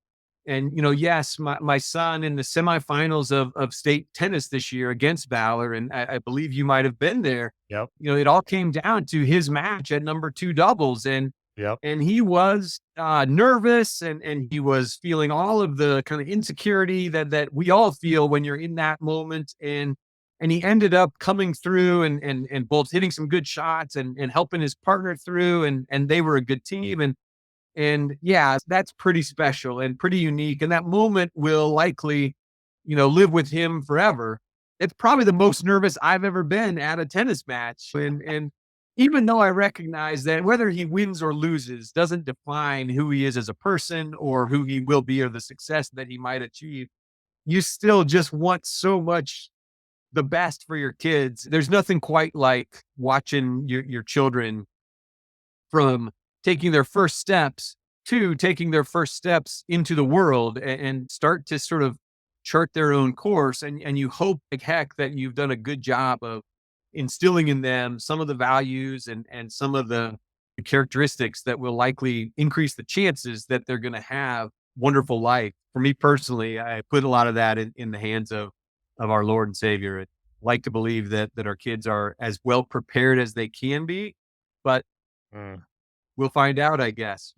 B: yes, my son in the semifinals of state tennis this year against Valor, and I believe you might have been there.
A: Yep.
B: It all came down to his match at number two doubles,
A: Yep.
B: and he was nervous and he was feeling all of the kind of insecurity that we all feel when you're in that moment. And he ended up coming through and both hitting some good shots and helping his partner through, and they were a good team. And yeah, that's pretty special and pretty unique. And that moment will likely, live with him forever. It's probably the most nervous I've ever been at a tennis match. And even though I recognize that whether he wins or loses doesn't define who he is as a person or who he will be or the success that he might achieve, you still just want so much the best for your kids. There's nothing quite like watching your children from taking their first steps to taking their first steps into the world and start to sort of chart their own course. And you hope like heck that you've done a good job of instilling in them some of the values and some of the characteristics that will likely increase the chances that they're going to have wonderful life. For me personally, I put a lot of that in the hands of our Lord and Savior. I'd like to believe that our kids are as well prepared as they can be, but
A: Mm.
B: we'll find out, I guess.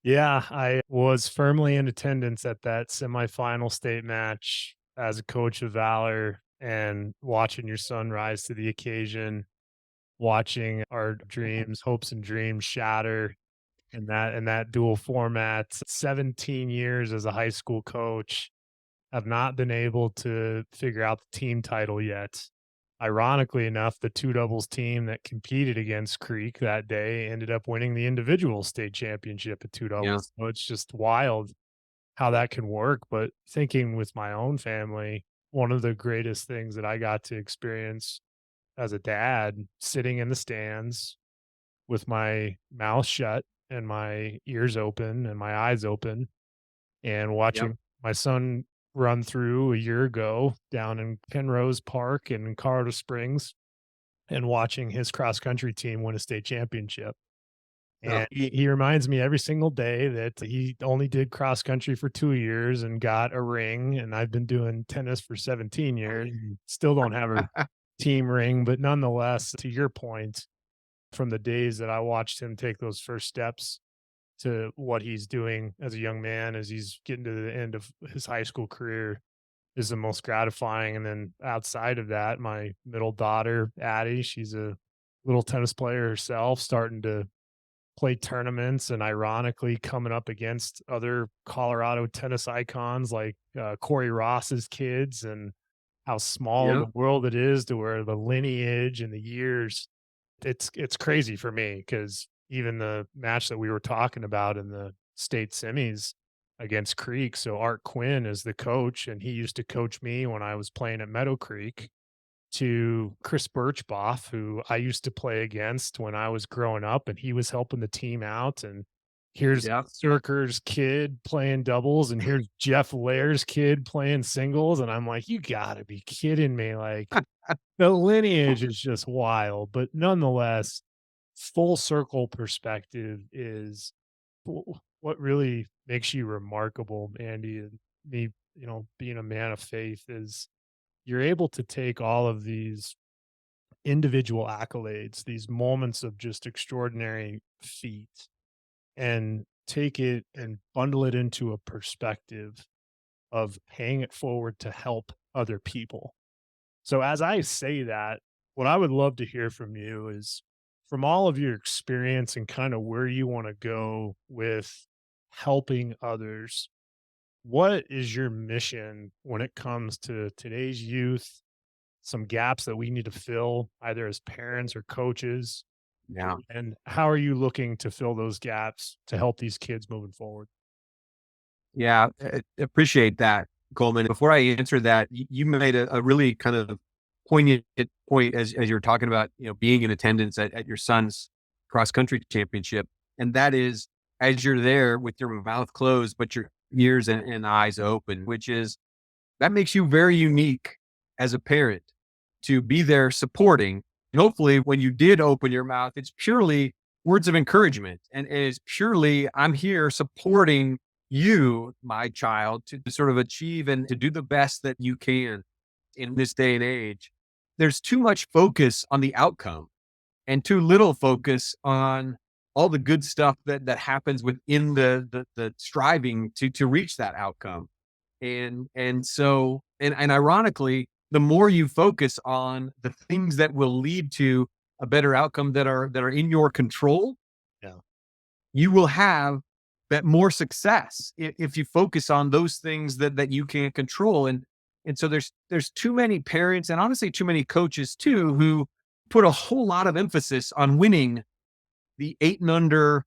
A: Yeah, I was firmly in attendance at that semifinal state match as a coach of Valor and watching your son rise to the occasion, watching our hopes and dreams shatter in that dual format. 17 years as a high school coach, have not been able to figure out the team title yet. Ironically enough, the two doubles team that competed against Creek that day ended up winning the individual state championship at two
B: Yeah.
A: doubles. So it's just wild how that can work. But thinking with my own family, one of the greatest things that I got to experience as a dad, sitting in the stands with my mouth shut and my ears open and my eyes open and
B: Yep.
A: watching my son run through a year ago down in Penrose Park in Colorado Springs and watching his cross country team win a state championship.
B: Oh,
A: And he reminds me every single day that he only did cross country for 2 years and got a ring. And I've been doing tennis for 17 years and still don't have a team ring. But nonetheless, to your point, from the days that I watched him take those first steps to what he's doing as a young man as he's getting to the end of his high school career is the most gratifying. And then outside of that, my middle daughter, Addie, she's a little tennis player herself, starting to play tournaments and ironically coming up against other Colorado tennis icons like Corey Ross's kids and how small of
B: yeah.
A: the world it is to where the lineage and the years it's crazy for me because even the match that we were talking about in the state semis, against Creek. So Art Quinn is the coach, and he used to coach me when I was playing at Meadow Creek, to Chris Birchboff, who I used to play against when I was growing up, and he was helping the team out. And here's
B: Yeah.
A: Zurcher's kid playing doubles, and here's Jeff Lair's kid playing singles. And I'm like, you gotta be kidding me. Like, the lineage is just wild. But nonetheless, full circle perspective is what really makes you remarkable, Andy, and me, being a man of faith, is you're able to take all of these individual accolades, these moments of just extraordinary feat, and take it and bundle it into a perspective of paying it forward to help other people. So, as I say that, what I would love to hear from you is, from all of your experience and kind of where you want to go with helping others, what is your mission when it comes to today's youth, some gaps that we need to fill either as parents or coaches?
B: Yeah.
A: And how are you looking to fill those gaps to help these kids moving forward?
B: Yeah. Appreciate that, Coleman. Before I answer that, you made a really kind of poignant point as you were talking about, being in attendance at your son's cross country championship. And that is, as you're there with your mouth closed, but your ears and eyes open, which is, that makes you very unique as a parent to be there supporting. And hopefully when you did open your mouth, it's purely words of encouragement, and it is purely, I'm here supporting you, my child, to sort of achieve and to do the best that you can in this day and age. There's too much focus on the outcome and too little focus on all the good stuff that happens within the striving to reach that outcome. And ironically, the more you focus on the things that will lead to a better outcome that are in your control,
A: Yeah.
B: you will have that more success if you focus on those things that you can't control. And so there's too many parents, and honestly too many coaches too, who put a whole lot of emphasis on winning the 8 and under,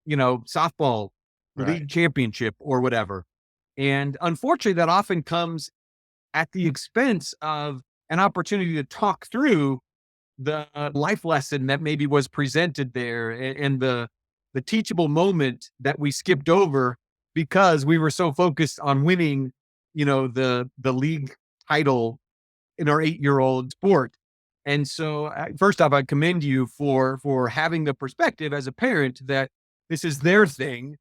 B: softball
A: Right.
B: league championship or whatever. And unfortunately, that often comes at the expense of an opportunity to talk through the life lesson that maybe was presented there, and the teachable moment that we skipped over because we were so focused on winning, the league title in our 8-year-old sport. And so, first off, I commend you for having the perspective as a parent that this is their thing.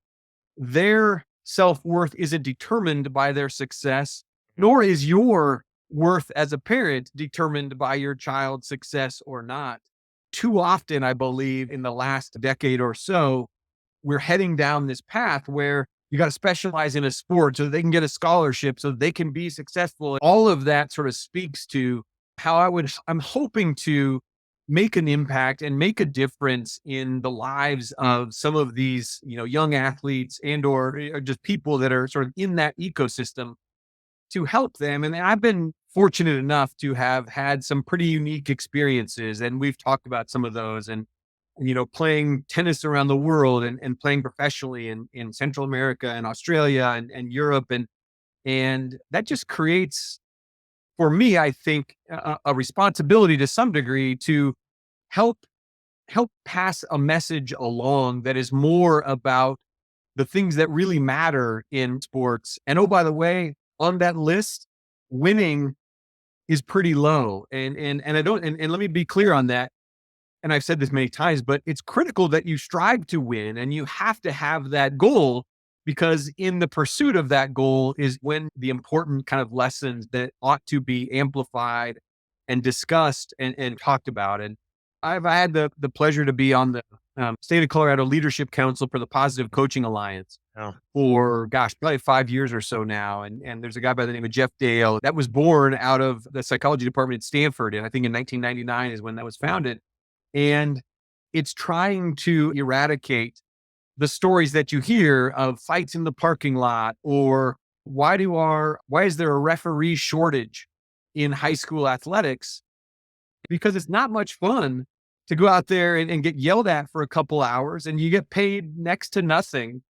B: Their self-worth isn't determined by their success, nor is your worth as a parent determined by your child's success or not. Too often, I believe, in the last decade or so, we're heading down this path where you got to specialize in a sport so that they can get a scholarship, so that they can be successful. All of that sort of speaks to how I'm hoping to make an impact and make a difference in the lives of some of these, young athletes or just people that are sort of in that ecosystem, to help them. And I've been fortunate enough to have had some pretty unique experiences, and we've talked about some of those, and playing tennis around the world and playing professionally in Central America and Australia and Europe. And that just creates, for me, I think, a responsibility to some degree to help pass a message along that is more about the things that really matter in sports. And oh, by the way, on that list, winning is pretty low. And I don't, and let me be clear on that. And I've said this many times, but it's critical that you strive to win, and you have to have that goal, because in the pursuit of that goal is when the important kind of lessons that ought to be amplified and discussed and talked about. And I've had the pleasure to be on the State of Colorado Leadership Council for the Positive Coaching Alliance for, probably 5 years or so now. And there's a guy by the name of Jeff Dale that was born out of the psychology department at Stanford. And I think in 1999 is when that was founded. And it's trying to eradicate the stories that you hear of fights in the parking lot, or why is there a referee shortage in high school athletics? Because it's not much fun to go out there and get yelled at for a couple hours, and you get paid next to nothing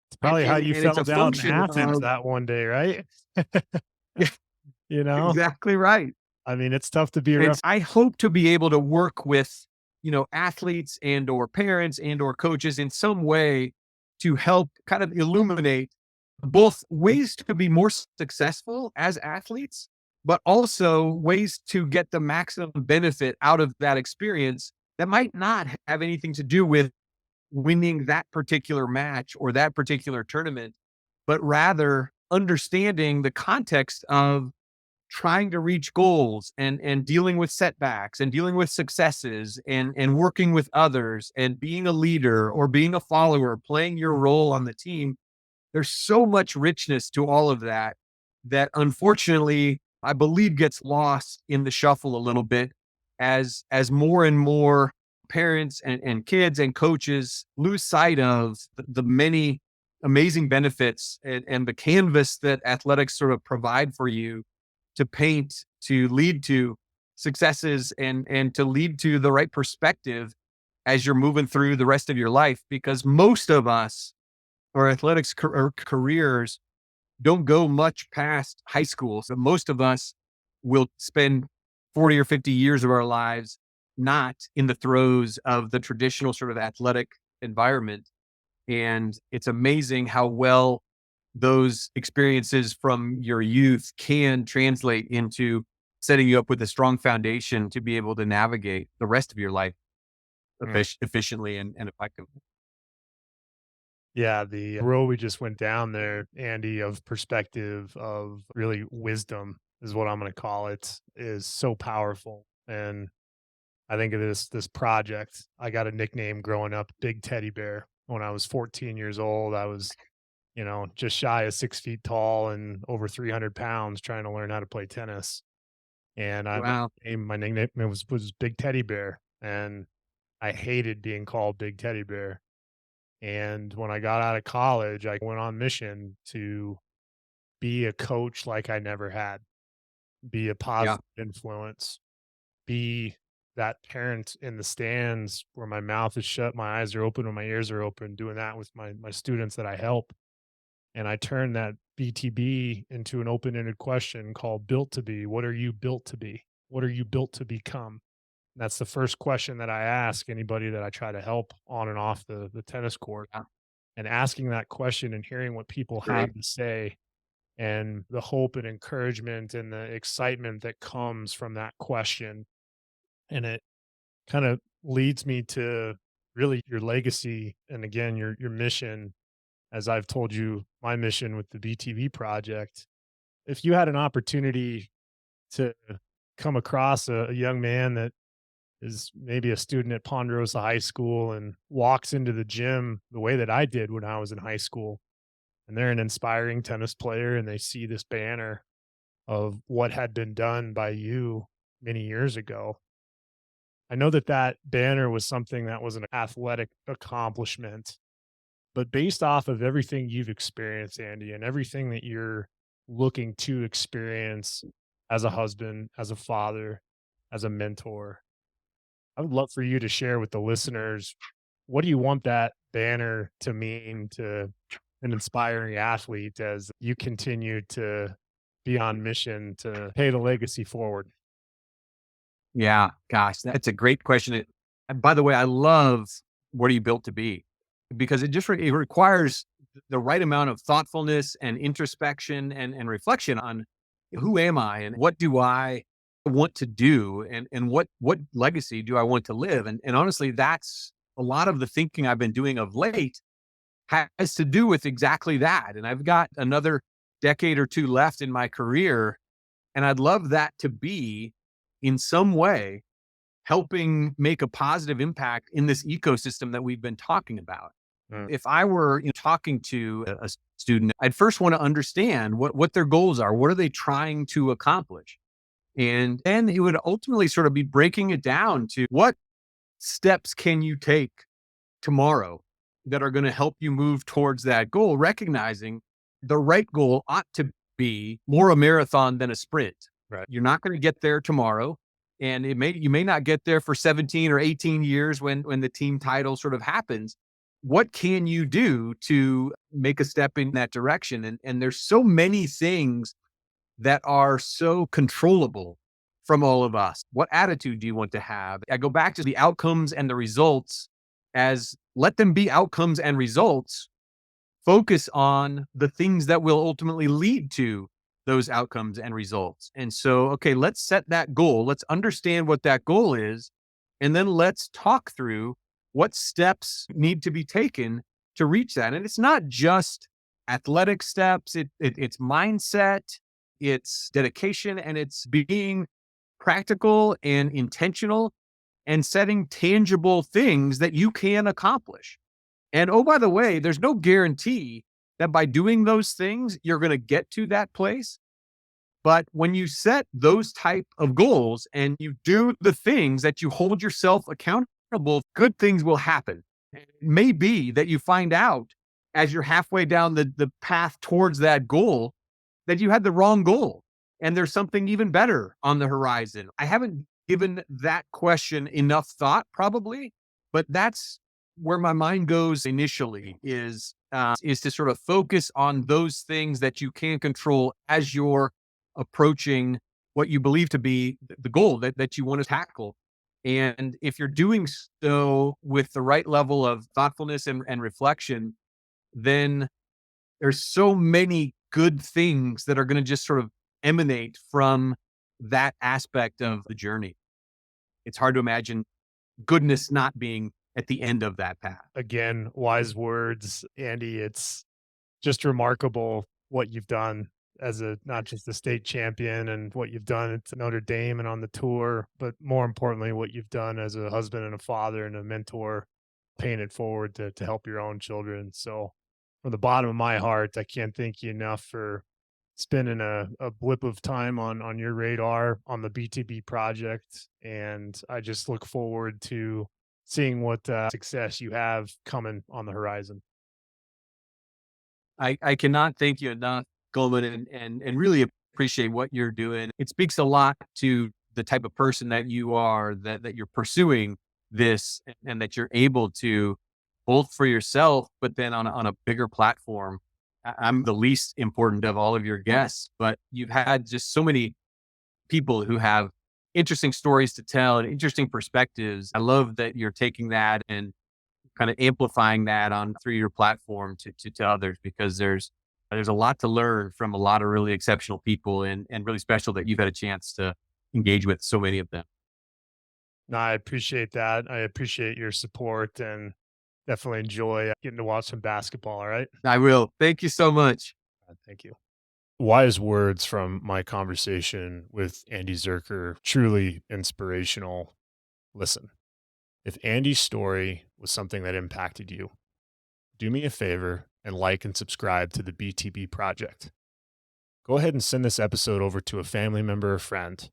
A: It's probably how you
B: And it's
A: fell
B: a
A: down in
B: function
A: Athens
B: of
A: that one day, right? You know?
B: exactly right.
A: I mean, it's tough to be a
B: And
A: ref.
B: I hope to be able to work with, athletes and or parents and or coaches in some way to help kind of illuminate both ways to be more successful as athletes, but also ways to get the maximum benefit out of that experience that might not have anything to do with winning that particular match or that particular tournament, but rather understanding the context of trying to reach goals and dealing with setbacks and dealing with successes and working with others and being a leader or being a follower, playing your role on the team. There's so much richness to all of that that unfortunately I believe gets lost in the shuffle a little bit as more and more parents and kids and coaches lose sight of the many amazing benefits and the canvas that athletics sort of provide for you to paint, to lead to successes and to lead to the right perspective as you're moving through the rest of your life. Because most of us, our athletics careers don't go much past high school. So most of us will spend 40 or 50 years of our lives not in the throes of the traditional sort of athletic environment. And it's amazing how well those experiences from your youth can translate into setting you up with a strong foundation to be able to navigate the rest of your life efficiently and effectively.
A: Yeah, the road we just went down there, Andy, of perspective, of really wisdom is what I'm going to call it, is so powerful. And I think of this project. I got a nickname growing up, Big Teddy Bear. When I was 14 years old, I was, just shy of 6 feet tall and over 300 pounds trying to learn how to play tennis. And
B: Wow.
A: my nickname was Big Teddy Bear. And I hated being called Big Teddy Bear. And when I got out of college, I went on mission to be a coach like I never had, be a
B: Yeah.
A: positive influence, be that parent in the stands where my mouth is shut, my eyes are open, and my ears are open, doing that with my students that I help. And I turned that BTB into an open-ended question called built to be. What are you built to be? What are you built to become? And that's the first question that I ask anybody that I try to help on and off the tennis court.
B: Yeah.
A: And asking that question and hearing what people
B: Great.
A: have to say and the hope and encouragement and the excitement that comes from that question. And it kind of leads me to really your legacy and again your mission. As I've told you my mission with the BTV project, if you had an opportunity to come across a young man that is maybe a student at Ponderosa High School and walks into the gym the way that I did when I was in high school, and they're an inspiring tennis player and they see this banner of what had been done by you many years ago. I know that that banner was something that was an athletic accomplishment, but based off of everything you've experienced, Andy, and everything that you're looking to experience as a husband, as a father, as a mentor, I would love for you to share with the listeners, what do you want that banner to mean to an inspiring athlete as you continue to be on mission to pay the legacy forward?
B: Yeah. Gosh, that's a great question. And by the way, I love what are you built to be? Because it requires the right amount of thoughtfulness and introspection and reflection on who am I and what do I want to do and what legacy do I want to live? And honestly, that's a lot of the thinking I've been doing of late has to do with exactly that. And I've got another decade or two left in my career. And I'd love that to be in some way helping make a positive impact in this ecosystem that we've been talking about.
A: Mm.
B: If I were talking to a student, I'd first want to understand what their goals are. What are they trying to accomplish? And then it would ultimately sort of be breaking it down to what steps can you take tomorrow that are going to help you move towards that goal, recognizing the right goal ought to be more a marathon than a sprint.
A: Right.
B: You're not going to get there tomorrow. And you may not get there for 17 or 18 years when the team title sort of happens. what can you do to make a step in that direction? And there's so many things that are so controllable from all of us. What attitude do you want to have? I go back to the outcomes and the results as let them be outcomes and results. Focus on the things that will ultimately lead to those outcomes and results. And so, okay, let's set that goal. Let's understand what that goal is. And then let's talk through what steps need to be taken to reach that. And it's not just athletic steps, it's mindset, it's dedication, and it's being practical and intentional and setting tangible things that you can accomplish. And oh, by the way, there's no guarantee that by doing those things, you're going to get to that place. But when you set those type of goals and you do the things that you hold yourself accountable, good things will happen. It may be that you find out as you're halfway down the path towards that goal that you had the wrong goal and there's something even better on the horizon. I haven't given that question enough thought probably, but that's where my mind goes initially is to sort of focus on those things that you can control as you're approaching what you believe to be the goal that you want to tackle. And if you're doing so with the right level of thoughtfulness and reflection, then there's so many good things that are going to just sort of emanate from that aspect of the journey. It's hard to imagine goodness not being at the end of that path.
A: Again, wise words, Andy. It's just remarkable what you've done as not just a state champion and what you've done at Notre Dame and on the tour, but more importantly, what you've done as a husband and a father and a mentor, paying it forward to help your own children. So from the bottom of my heart, I can't thank you enough for spending a blip of time on your radar on the BTB project. And I just look forward to seeing what success you have coming on the horizon.
B: I cannot thank you enough, Goldman, and really appreciate what you're doing. It speaks a lot to the type of person that you are, that you're pursuing this and that you're able to both for yourself, but then on a bigger platform. I'm the least important of all of your guests, but you've had just so many people who have interesting stories to tell and interesting perspectives. I love that you're taking that and kind of amplifying that on through your platform to others, because there's a lot to learn from a lot of really exceptional people and really special that you've had a chance to engage with so many of them.
A: No, I appreciate that. I appreciate your support and definitely enjoy getting to watch some basketball. All right.
B: I will. Thank you so much.
A: Thank you. Wise words from my conversation with Andy Zurcher, truly inspirational. Listen, if Andy's story was something that impacted you, do me a favor and like and subscribe to the BTB Project. Go ahead and send this episode over to a family member or friend.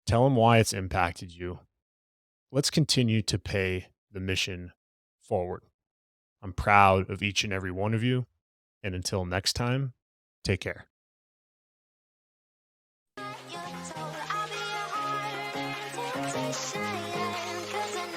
A: Tell them why it's impacted you. Let's continue to pay the mission forward. I'm proud of each and every one of you. And until next time, take care.
C: I'll be your heart, temptation, 'cause I